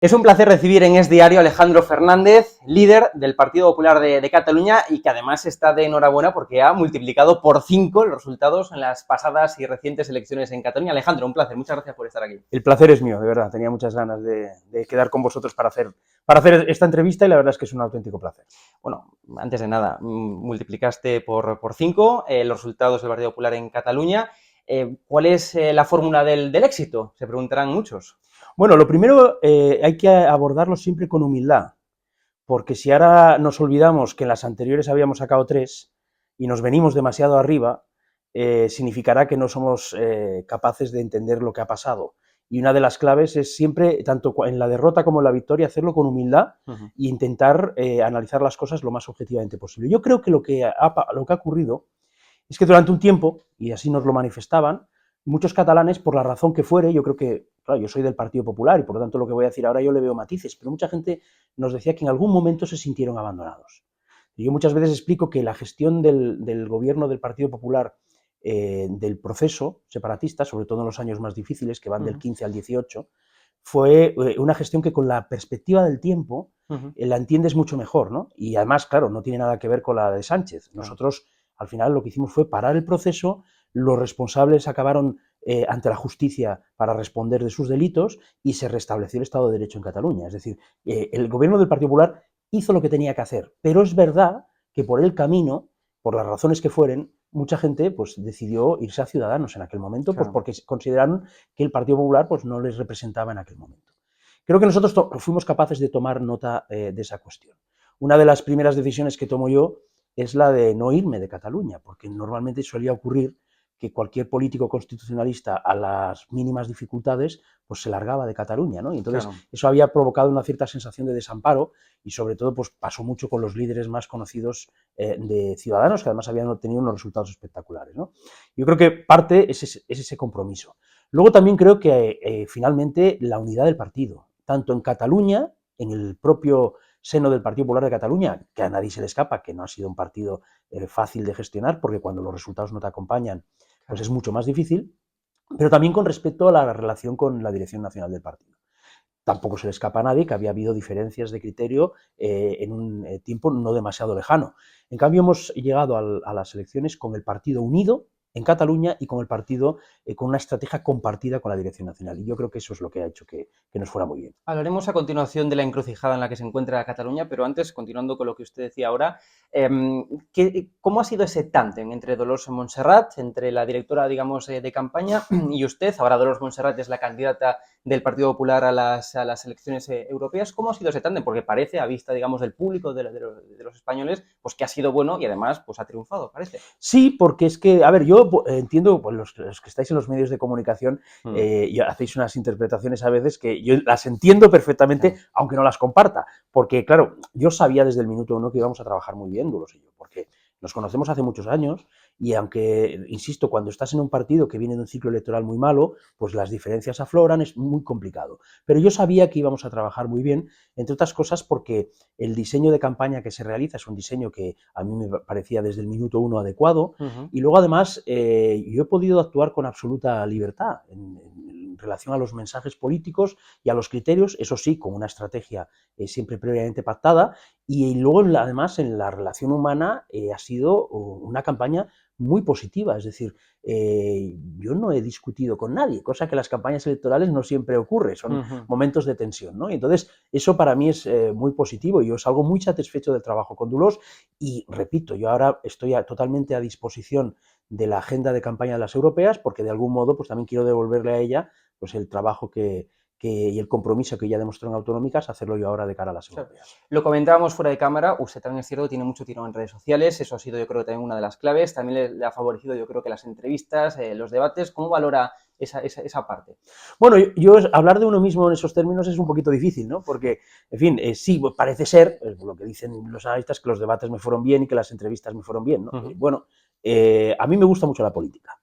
Es un placer recibir en Es Diario a Alejandro Fernández, líder del Partido Popular de Cataluña y que además está de enhorabuena porque ha multiplicado por 5 los resultados en las pasadas y recientes elecciones en Cataluña. Alejandro, un placer, muchas gracias por estar aquí. El placer es mío, de verdad, tenía muchas ganas de quedar con vosotros para hacer esta entrevista y la verdad es que es un auténtico placer. Bueno, antes de nada, multiplicaste por 5 los resultados del Partido Popular en Cataluña. ¿Cuál es la fórmula del éxito? Se preguntarán muchos. Bueno, lo primero hay que abordarlo siempre con humildad, porque si ahora nos olvidamos que en las anteriores habíamos sacado 3 y nos venimos demasiado arriba, significará que no somos capaces de entender lo que ha pasado. Y una de las claves es siempre, tanto en la derrota como en la victoria, hacerlo con humildad e intentar analizar las cosas lo más objetivamente posible. Yo creo que lo que ha ocurrido es que durante un tiempo, y así nos lo manifestaban, muchos catalanes, por la razón que fuere, yo creo que, claro, yo soy del Partido Popular y por lo tanto lo que voy a decir ahora yo le veo matices, pero mucha gente nos decía que en algún momento se sintieron abandonados. Y yo muchas veces explico que la gestión del gobierno del Partido Popular del proceso separatista, sobre todo en los años más difíciles, que van del 15 al 18, fue una gestión que con la perspectiva del tiempo la entiendes mucho mejor, ¿no? Y además, claro, no tiene nada que ver con la de Sánchez. Nosotros, al final, lo que hicimos fue parar el proceso, los responsables acabaron ante la justicia para responder de sus delitos y se restableció el Estado de Derecho en Cataluña. Es decir, el gobierno del Partido Popular hizo lo que tenía que hacer, pero es verdad que por el camino, por las razones que fueren, mucha gente pues, decidió irse a Ciudadanos en aquel momento, claro, pues porque consideraron que el Partido Popular pues, no les representaba en aquel momento. Creo que nosotros fuimos capaces de tomar nota de esa cuestión. Una de las primeras decisiones que tomo yo es la de no irme de Cataluña, porque normalmente solía ocurrir que cualquier político constitucionalista a las mínimas dificultades pues se largaba de Cataluña, ¿no? Y entonces claro, eso había provocado una cierta sensación de desamparo y sobre todo pues pasó mucho con los líderes más conocidos de Ciudadanos, que además habían obtenido unos resultados espectaculares, ¿no? Yo creo que parte es ese compromiso. Luego también creo que finalmente la unidad del partido, tanto en Cataluña, en el propio seno del Partido Popular de Cataluña, que a nadie se le escapa, que no ha sido un partido fácil de gestionar, porque cuando los resultados no te acompañan, pues es mucho más difícil, pero también con respecto a la relación con la dirección nacional del partido. Tampoco se le escapa a nadie que había habido diferencias de criterio en un tiempo no demasiado lejano. En cambio, hemos llegado a las elecciones con el partido unido en Cataluña y con el partido con una estrategia compartida con la dirección nacional. Y yo creo que eso es lo que ha hecho que nos fuera muy bien. Hablaremos a continuación de la encrucijada en la que se encuentra Cataluña, pero antes, continuando con lo que usted decía ahora, ¿cómo ha sido ese tándem entre Dolors Montserrat, entre la directora, digamos, de campaña y usted? Ahora Dolors Montserrat es la candidata del Partido Popular a las elecciones europeas. ¿Cómo ha sido ese tándem? Porque parece, a vista, digamos, del público, de los españoles, pues que ha sido bueno y además pues ha triunfado, parece. Sí, porque es que, a ver, yo entiendo, pues los que estáis en los medios de comunicación y hacéis unas interpretaciones a veces que yo las entiendo perfectamente, aunque no las comparta, porque claro, yo sabía desde el minuto 1 que íbamos a trabajar muy bien, Dolors y yo, porque nos conocemos hace muchos años y aunque, insisto, cuando estás en un partido que viene de un ciclo electoral muy malo, pues las diferencias afloran, es muy complicado. Pero yo sabía que íbamos a trabajar muy bien, entre otras cosas porque el diseño de campaña que se realiza es un diseño que a mí me parecía desde el minuto 1 adecuado y luego además yo he podido actuar con absoluta libertad en relación a los mensajes políticos y a los criterios, eso sí, con una estrategia siempre previamente pactada y luego además en la relación humana ha sido una campaña muy positiva, es decir, yo no he discutido con nadie, cosa que en las campañas electorales no siempre ocurre, son momentos de tensión, ¿no? Y entonces, eso para mí es muy positivo y yo salgo muy satisfecho del trabajo con Dolors y, repito, yo ahora estoy totalmente a disposición de la agenda de campaña de las europeas porque de algún modo pues también quiero devolverle a ella pues el trabajo y el compromiso que ya demostró en autonómicas, hacerlo yo ahora de cara a las europeas. Lo comentábamos fuera de cámara, usted también es cierto, tiene mucho tirón en redes sociales, eso ha sido yo creo también una de las claves, también le ha favorecido yo creo que las entrevistas, los debates. ¿Cómo valora esa parte? Bueno, yo hablar de uno mismo en esos términos es un poquito difícil, ¿no? Porque, en fin, sí, parece ser, lo que dicen los analistas, que los debates me fueron bien y que las entrevistas me fueron bien, ¿no? Bueno, a mí me gusta mucho la política.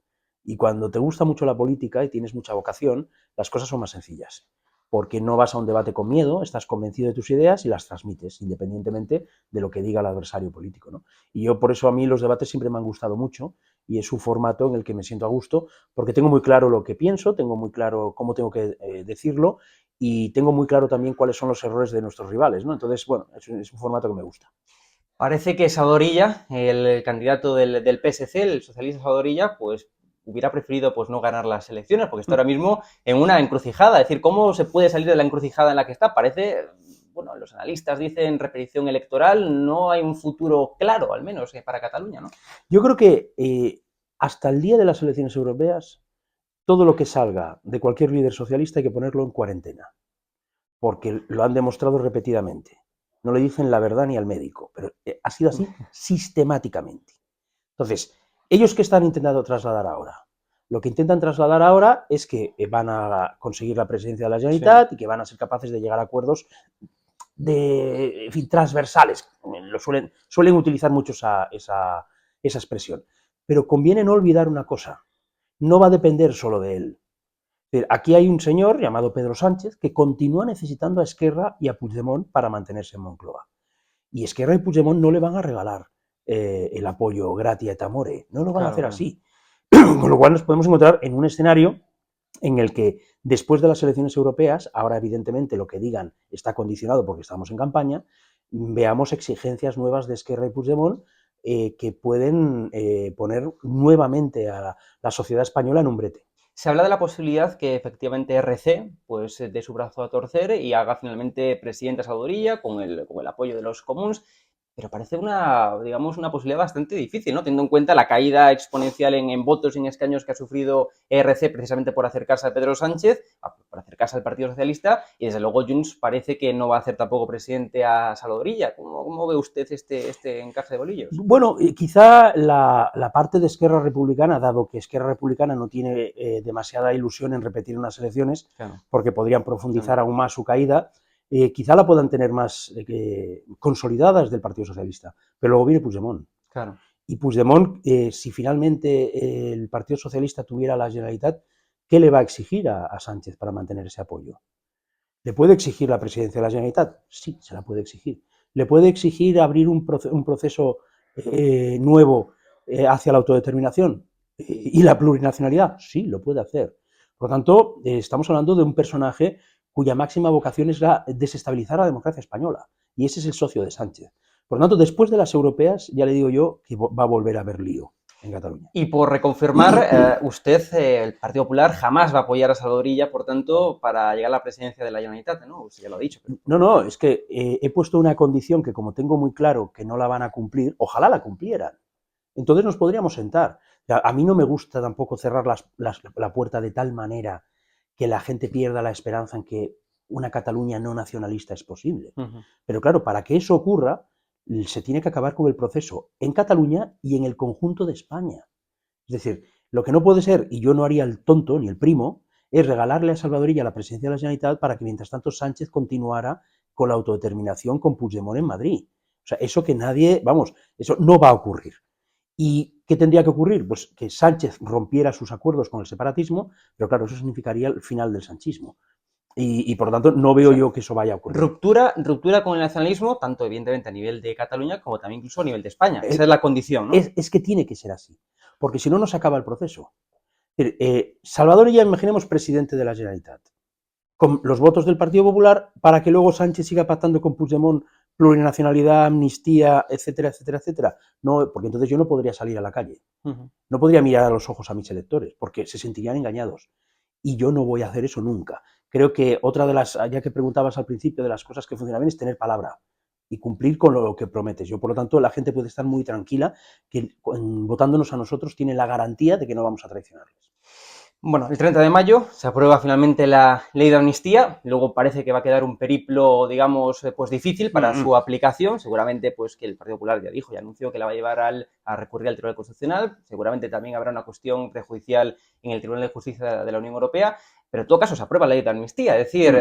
Y cuando te gusta mucho la política y tienes mucha vocación, las cosas son más sencillas. Porque no vas a un debate con miedo, estás convencido de tus ideas y las transmites, independientemente de lo que diga el adversario político, ¿no? Y yo por eso a mí los debates siempre me han gustado mucho y es un formato en el que me siento a gusto porque tengo muy claro lo que pienso, tengo muy claro cómo tengo que decirlo y tengo muy claro también cuáles son los errores de nuestros rivales, ¿no? Entonces, bueno, es un formato que me gusta. Parece que Salvador Illa, el candidato del PSC, el socialista Salvador Illa, pues hubiera preferido pues no ganar las elecciones, porque está ahora mismo en una encrucijada. Es decir, ¿cómo se puede salir de la encrucijada en la que está? Parece, bueno, los analistas dicen repetición electoral, no hay un futuro claro, al menos, para Cataluña, ¿no? Yo creo que hasta el día de las elecciones europeas, todo lo que salga de cualquier líder socialista hay que ponerlo en cuarentena, porque lo han demostrado repetidamente. No le dicen la verdad ni al médico, pero ha sido así sistemáticamente. Entonces, ¿ellos qué están intentando trasladar ahora? Lo que intentan trasladar ahora es que van a conseguir la presidencia de la Generalitat, sí, y que van a ser capaces de llegar a acuerdos en fin, transversales. Suelen utilizar mucho esa expresión. Pero conviene no olvidar una cosa, no va a depender solo de él. Aquí hay un señor llamado Pedro Sánchez que continúa necesitando a Esquerra y a Puigdemont para mantenerse en Moncloa. Y Esquerra y Puigdemont no le van a regalar el apoyo gratia et amore, no lo van a hacer así. Con lo cual nos podemos encontrar en un escenario en el que después de las elecciones europeas, ahora evidentemente lo que digan está condicionado porque estamos en campaña, veamos exigencias nuevas de Esquerra y Puigdemont que pueden poner nuevamente a la sociedad española en un brete. Se habla de la posibilidad que efectivamente RC pues dé su brazo a torcer y haga finalmente presidente a Salvador Illa con el apoyo de los comuns, pero parece digamos, una posibilidad bastante difícil, ¿no? Teniendo en cuenta la caída exponencial en votos y en escaños que ha sufrido ERC precisamente por acercarse a Pedro Sánchez, por acercarse al Partido Socialista, y desde luego Junts parece que no va a hacer tampoco presidente a Salvador Illa. ¿Cómo ve usted este encaje de bolillos? Bueno, quizá la parte de Esquerra Republicana, dado que Esquerra Republicana no tiene demasiada ilusión en repetir unas elecciones, claro, porque podrían profundizar claro aún más su caída, quizá la puedan tener más consolidadas del Partido Socialista. Pero luego viene Puigdemont. Claro. Y Puigdemont, si finalmente el Partido Socialista tuviera la Generalitat, ¿qué le va a exigir a Sánchez para mantener ese apoyo? ¿Le puede exigir la presidencia de la Generalitat? Sí, se la puede exigir. ¿Le puede exigir abrir un proceso nuevo hacia la autodeterminación y la plurinacionalidad? Sí, lo puede hacer. Por lo tanto, estamos hablando de un personaje cuya máxima vocación es la desestabilizar a la democracia española. Y ese es el socio de Sánchez. Por lo tanto, después de las europeas, ya le digo yo que va a volver a haber lío en Cataluña. Y por reconfirmar, usted, el Partido Popular, jamás va a apoyar a Salvador Illa, por tanto, para llegar a la presidencia de la Generalitat, ¿no? Usted ya lo ha dicho. Pero... No, es que he puesto una condición que como tengo muy claro que no la van a cumplir, ojalá la cumplieran. Entonces nos podríamos sentar. O sea, a mí no me gusta tampoco cerrar la puerta de tal manera que la gente pierda la esperanza en que una Cataluña no nacionalista es posible. Pero claro, para que eso ocurra, se tiene que acabar con el proceso en Cataluña y en el conjunto de España. Es decir, lo que no puede ser, y yo no haría el tonto ni el primo, es regalarle a Salvador Illa la presidencia de la Generalitat para que mientras tanto Sánchez continuara con la autodeterminación con Puigdemont en Madrid. O sea, eso que nadie, vamos, eso no va a ocurrir. ¿Y qué tendría que ocurrir? Pues que Sánchez rompiera sus acuerdos con el separatismo, pero claro, eso significaría el final del sanchismo. Y por lo tanto, no veo yo que eso vaya a ocurrir. Ruptura con el nacionalismo, tanto evidentemente a nivel de Cataluña como también incluso a nivel de España. Esa es la condición, ¿no? Es que tiene que ser así, porque si no, no se acaba el proceso. Salvador Illa, imaginemos presidente de la Generalitat, con los votos del Partido Popular, para que luego Sánchez siga pactando con Puigdemont plurinacionalidad, amnistía, etcétera, etcétera, etcétera. No, porque entonces yo no podría salir a la calle. No podría mirar a los ojos a mis electores, porque se sentirían engañados. Y yo no voy a hacer eso nunca. Creo que otra de las, ya que preguntabas al principio, de las cosas que funcionan bien es tener palabra y cumplir con lo que prometes. Yo, por lo tanto, la gente puede estar muy tranquila que votándonos a nosotros tiene la garantía de que no vamos a traicionarles. Bueno, el 30 de mayo se aprueba finalmente la ley de amnistía, luego parece que va a quedar un periplo, digamos, pues difícil para su aplicación, seguramente pues que el Partido Popular ya dijo, ya anunció que la va a llevar a recurrir al Tribunal Constitucional, seguramente también habrá una cuestión prejudicial en el Tribunal de Justicia de la Unión Europea, pero en todo caso se aprueba la ley de amnistía, es decir,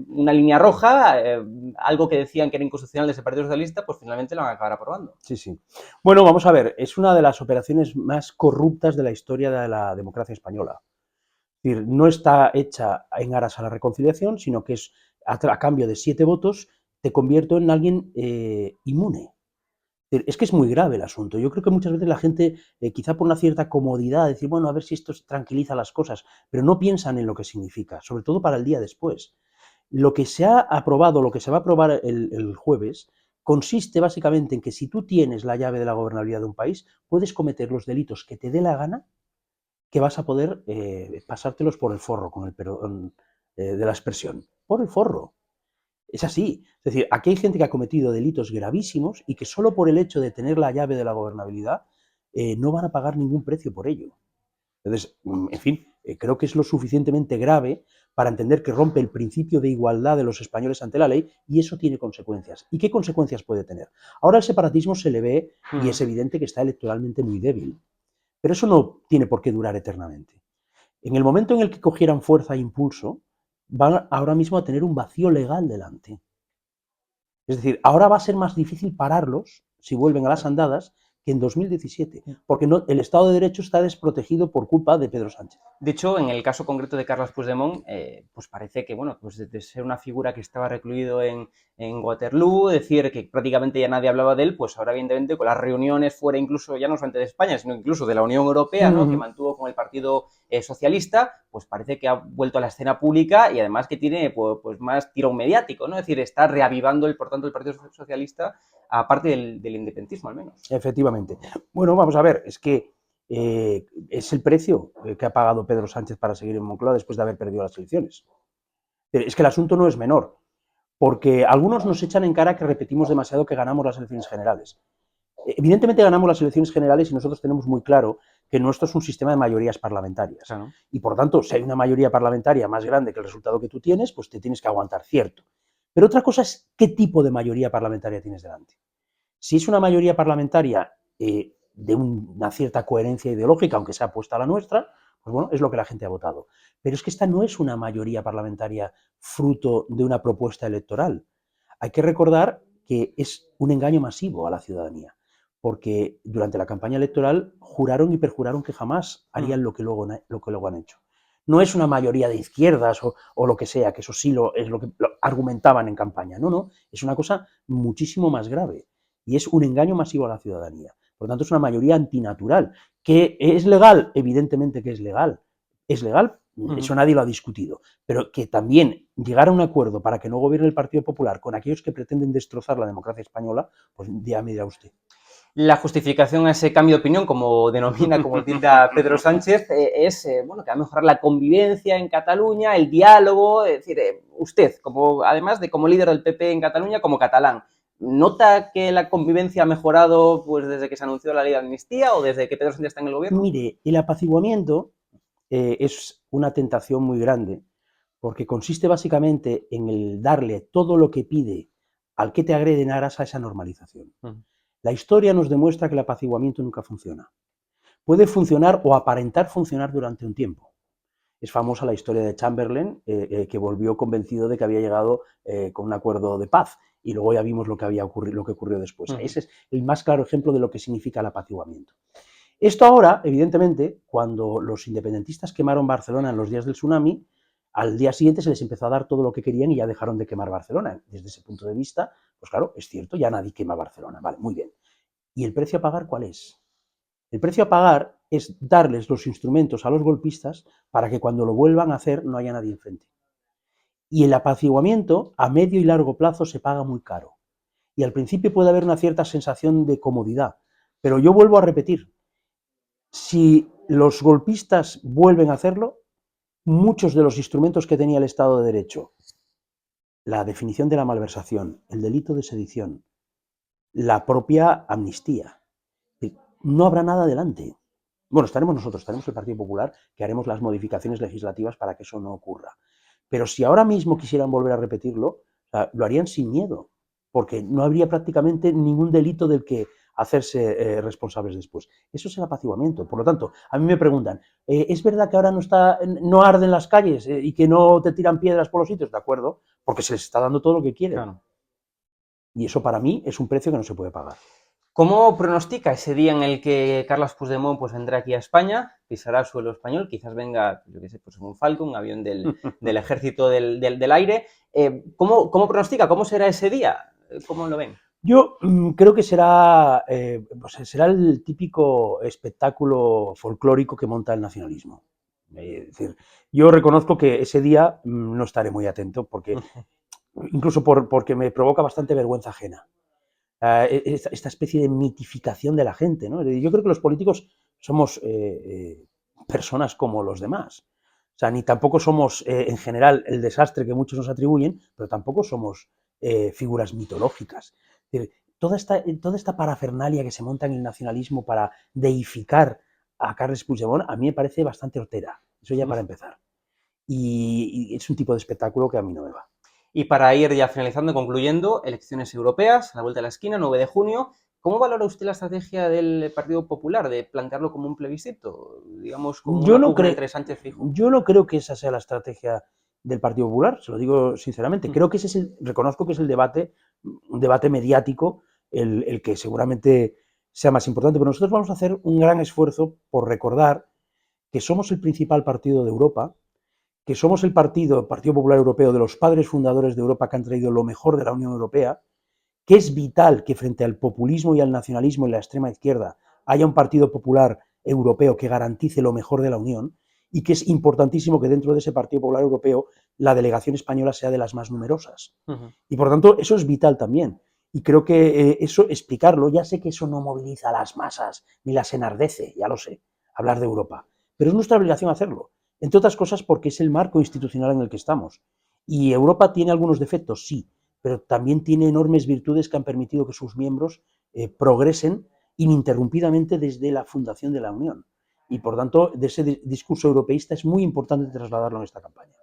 una línea roja, algo que decían que era inconstitucional de ese Partido Socialista, pues finalmente lo van a acabar aprobando. Sí, sí. Bueno, vamos a ver, es una de las operaciones más corruptas de la historia de la democracia española. Es decir, no está hecha en aras a la reconciliación, sino que es a cambio de 7 votos, te convierto en alguien inmune. Es que es muy grave el asunto. Yo creo que muchas veces la gente, quizá por una cierta comodidad, decir, bueno, a ver si esto tranquiliza las cosas, pero no piensan en lo que significa, sobre todo para el día después. Lo que se ha aprobado, lo que se va a aprobar el jueves, consiste básicamente en que si tú tienes la llave de la gobernabilidad de un país, puedes cometer los delitos que te dé la gana, que vas a poder pasártelos por el forro, con el perdón de la expresión, por el forro. Es así. Es decir, aquí hay gente que ha cometido delitos gravísimos y que solo por el hecho de tener la llave de la gobernabilidad no van a pagar ningún precio por ello. Entonces, en fin, creo que es lo suficientemente grave para entender que rompe el principio de igualdad de los españoles ante la ley y eso tiene consecuencias. ¿Y qué consecuencias puede tener? Ahora el separatismo se le ve y es evidente que está electoralmente muy débil, pero eso no tiene por qué durar eternamente. En el momento en el que cogieran fuerza e impulso, van ahora mismo a tener un vacío legal delante. Es decir, ahora va a ser más difícil pararlos, si vuelven a las andadas, que en 2017, porque no, el Estado de Derecho está desprotegido por culpa de Pedro Sánchez. De hecho, en el caso concreto de Carles Puigdemont, pues parece que, bueno, pues de ser una figura que estaba recluido en Waterloo, decir que prácticamente ya nadie hablaba de él, pues ahora evidentemente con las reuniones fuera incluso, ya no solamente de España, sino incluso de la Unión Europea, ¿no? Que mantuvo con el Partido Socialista, pues parece que ha vuelto a la escena pública y además que tiene pues más tirón mediático, ¿no? Es decir, está reavivando, por tanto, el Partido Socialista, aparte del independentismo al menos. Efectivamente. Bueno, vamos a ver, es que es el precio que ha pagado Pedro Sánchez para seguir en Moncloa después de haber perdido las elecciones. Es que el asunto no es menor, porque algunos nos echan en cara que repetimos demasiado que ganamos las elecciones generales. Evidentemente ganamos las elecciones generales y nosotros tenemos muy claro que nuestro es un sistema de mayorías parlamentarias. Claro. Y por tanto, si hay una mayoría parlamentaria más grande que el resultado que tú tienes, pues te tienes que aguantar, cierto. Pero otra cosa es qué tipo de mayoría parlamentaria tienes delante. Si es una mayoría parlamentaria de una cierta coherencia ideológica, aunque sea opuesta a la nuestra, pues bueno, es lo que la gente ha votado. Pero es que esta no es una mayoría parlamentaria fruto de una propuesta electoral. Hay que recordar que es un engaño masivo a la ciudadanía, porque durante la campaña electoral juraron y perjuraron que jamás harían lo que luego han hecho. No es una mayoría de izquierdas o lo que sea, que eso sí es lo que argumentaban en campaña. No, no, es una cosa muchísimo más grave y es un engaño masivo a la ciudadanía. Por lo tanto, es una mayoría antinatural. ¿Que es legal? Evidentemente que es legal. Es legal, eso nadie lo ha discutido, pero que también llegar a un acuerdo para que no gobierne el Partido Popular con aquellos que pretenden destrozar la democracia española, pues ya me dirá usted. La justificación a ese cambio de opinión, como denomina, como tilda Pedro Sánchez, es bueno, que va a mejorar la convivencia en Cataluña, el diálogo, es decir, usted, como, además de como líder del PP en Cataluña, como catalán, ¿nota que la convivencia ha mejorado pues, desde que se anunció la ley de amnistía o desde que Pedro Sánchez está en el gobierno? Mire, el apaciguamiento es una tentación muy grande, porque consiste básicamente en el darle todo lo que pide al que te agrede en aras a esa normalización. La historia nos demuestra que el apaciguamiento nunca funciona. Puede funcionar o aparentar funcionar durante un tiempo. Es famosa la historia de Chamberlain, que volvió convencido de que había llegado con un acuerdo de paz, y luego ya vimos lo que ocurrió después. Ese es el más claro ejemplo de lo que significa el apaciguamiento. Esto ahora, evidentemente, cuando los independentistas quemaron Barcelona en los días del tsunami, al día siguiente se les empezó a dar todo lo que querían y ya dejaron de quemar Barcelona. Desde ese punto de vista, pues claro, es cierto, ya nadie quema Barcelona. Vale, muy bien. ¿Y el precio a pagar cuál es? El precio a pagar es darles los instrumentos a los golpistas para que cuando lo vuelvan a hacer no haya nadie enfrente. Y el apaciguamiento a medio y largo plazo se paga muy caro. Y al principio puede haber una cierta sensación de comodidad. Pero yo vuelvo a repetir, si los golpistas vuelven a hacerlo, muchos de los instrumentos que tenía el Estado de Derecho, la definición de la malversación, el delito de sedición, la propia amnistía, no habrá nada adelante. Bueno, estaremos nosotros, estaremos el Partido Popular, que haremos las modificaciones legislativas para que eso no ocurra. Pero si ahora mismo quisieran volver a repetirlo, lo harían sin miedo, porque no habría prácticamente ningún delito del que hacerse responsables después. Eso es el apaciguamiento. Por lo tanto, a mí me preguntan, ¿es verdad que ahora no arden las calles y que no te tiran piedras por los sitios? De acuerdo, porque se les está dando todo lo que quieren. Claro. Y eso para mí es un precio que no se puede pagar. ¿Cómo pronostica ese día en el que Carles Puigdemont pues, vendrá aquí a España, pisará suelo español, quizás venga, yo qué sé, pues un Falcon, un avión del ejército del aire? ¿Cómo pronostica? ¿Cómo será ese día? ¿Cómo lo ven? Yo creo que será el típico espectáculo folclórico que monta el nacionalismo. Es decir, Yo reconozco que ese día no estaré muy atento, porque incluso porque me provoca bastante vergüenza ajena. Esta especie de mitificación de la gente, ¿no? Yo creo que los políticos somos personas como los demás. O sea, ni tampoco somos, en general, el desastre que muchos nos atribuyen, pero tampoco somos figuras mitológicas. Es decir, toda esta parafernalia que se monta en el nacionalismo para deificar a Carles Puigdemont, a mí me parece bastante hortera. Eso ya para empezar. Y es un tipo de espectáculo que a mí no me va. Y para ir ya finalizando y concluyendo, elecciones europeas, a la vuelta de la esquina, 9 de junio. ¿Cómo valora usted la estrategia del Partido Popular de plantearlo como un plebiscito? Digamos, como Yo una no, pugna entre Sánchez y Feijóo. yo no creo que esa sea la estrategia del Partido Popular, se lo digo sinceramente. Creo que ese es reconozco que es el debate, un debate mediático, el que seguramente sea más importante, pero nosotros vamos a hacer un gran esfuerzo por recordar que somos el principal partido de Europa, que somos el Partido Popular Europeo, de los padres fundadores de Europa que han traído lo mejor de la Unión Europea, que es vital que frente al populismo y al nacionalismo en la extrema izquierda haya un Partido Popular Europeo que garantice lo mejor de la Unión, y que es importantísimo que dentro de ese Partido Popular Europeo la delegación española sea de las más numerosas. Y por tanto, eso es vital también. Y creo que eso, explicarlo, ya sé que eso no moviliza a las masas, ni las enardece, ya lo sé, hablar de Europa, pero es nuestra obligación hacerlo. Entre otras cosas porque es el marco institucional en el que estamos. Y Europa tiene algunos defectos, sí, pero también tiene enormes virtudes que han permitido que sus miembros progresen ininterrumpidamente desde la fundación de la Unión. Y por tanto, de ese discurso europeísta es muy importante trasladarlo en esta campaña.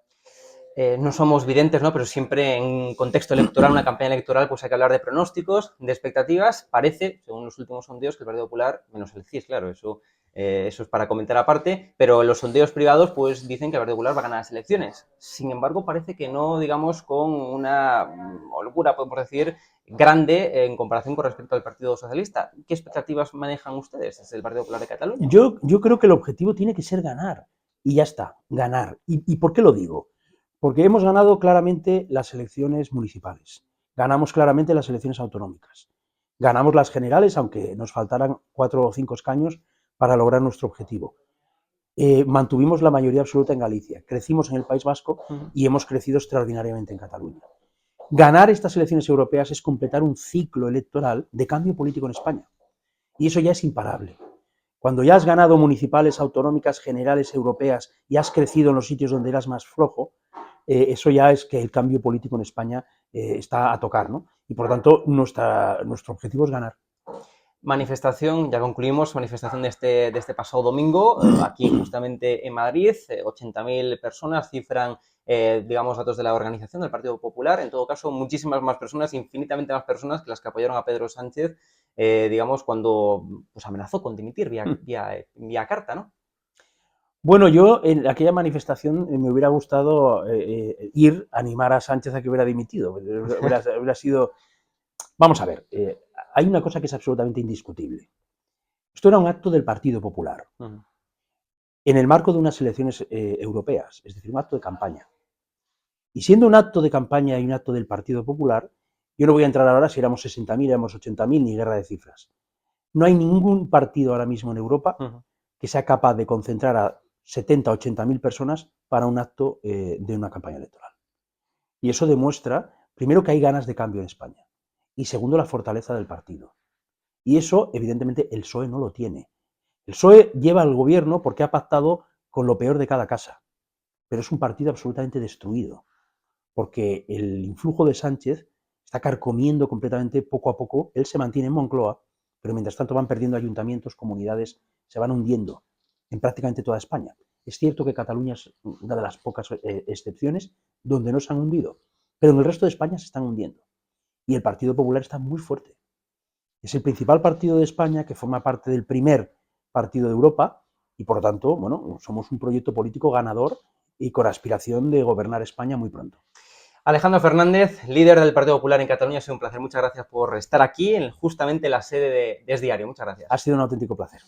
No somos videntes, ¿no? Pero siempre en contexto electoral, una campaña electoral, pues hay que hablar de pronósticos, de expectativas. Parece, según los últimos sondeos, que el Partido Popular, menos el CIS, claro, eso es para comentar aparte, pero los sondeos privados pues dicen que el Partido Popular va a ganar las elecciones. Sin embargo, parece que no, digamos, con una holgura, podemos decir, grande en comparación con respecto al Partido Socialista. ¿Qué expectativas manejan ustedes desde el Partido Popular de Cataluña? Yo creo que el objetivo tiene que ser ganar. Y ya está, ganar. ¿Y por qué lo digo? Porque hemos ganado claramente las elecciones municipales, ganamos claramente las elecciones autonómicas, ganamos las generales, aunque nos faltaran 4 o 5 escaños para lograr nuestro objetivo. Mantuvimos la mayoría absoluta en Galicia, crecimos en el País Vasco y hemos crecido extraordinariamente en Cataluña. Ganar estas elecciones europeas es completar un ciclo electoral de cambio político en España. Y eso ya es imparable. Cuando ya has ganado municipales, autonómicas, generales, europeas y has crecido en los sitios donde eras más flojo, eso ya es que el cambio político en España está a tocar, ¿no? Y por tanto, nuestro objetivo es ganar. Manifestación, ya concluimos, manifestación de este pasado domingo, aquí justamente en Madrid, 80.000 personas cifran, digamos, datos de la organización del Partido Popular, en todo caso, muchísimas más personas, infinitamente más personas que las que apoyaron a Pedro Sánchez, digamos, cuando pues, amenazó con dimitir vía carta, ¿no? Bueno, yo en aquella manifestación me hubiera gustado ir a animar a Sánchez a que hubiera dimitido. Hubiera sido... Vamos a ver, hay una cosa que es absolutamente indiscutible. Esto era un acto del Partido Popular, en el marco de unas elecciones europeas, es decir, un acto de campaña. Y siendo un acto de campaña y un acto del Partido Popular, yo no voy a entrar ahora si éramos 60.000, éramos 80.000, ni guerra de cifras. No hay ningún partido ahora mismo en Europa que sea capaz de concentrar a 70 o 80.000 personas para un acto de una campaña electoral. Y eso demuestra, primero, que hay ganas de cambio en España, y segundo, la fortaleza del partido. Y eso, evidentemente, el PSOE no lo tiene. El PSOE lleva al gobierno porque ha pactado con lo peor de cada casa, pero es un partido absolutamente destruido, porque el influjo de Sánchez está carcomiendo completamente poco a poco. Él se mantiene en Moncloa, pero mientras tanto van perdiendo ayuntamientos, comunidades, se van hundiendo en prácticamente toda España. Es cierto que Cataluña es una de las pocas excepciones donde no se han hundido, pero en el resto de España se están hundiendo. Y el Partido Popular está muy fuerte. Es el principal partido de España, que forma parte del primer partido de Europa, y por lo tanto, bueno, somos un proyecto político ganador y con aspiración de gobernar España muy pronto. Alejandro Fernández, líder del Partido Popular en Cataluña, ha sido un placer. Muchas gracias por estar aquí, justamente en la sede de Es Diario. Muchas gracias. Ha sido un auténtico placer.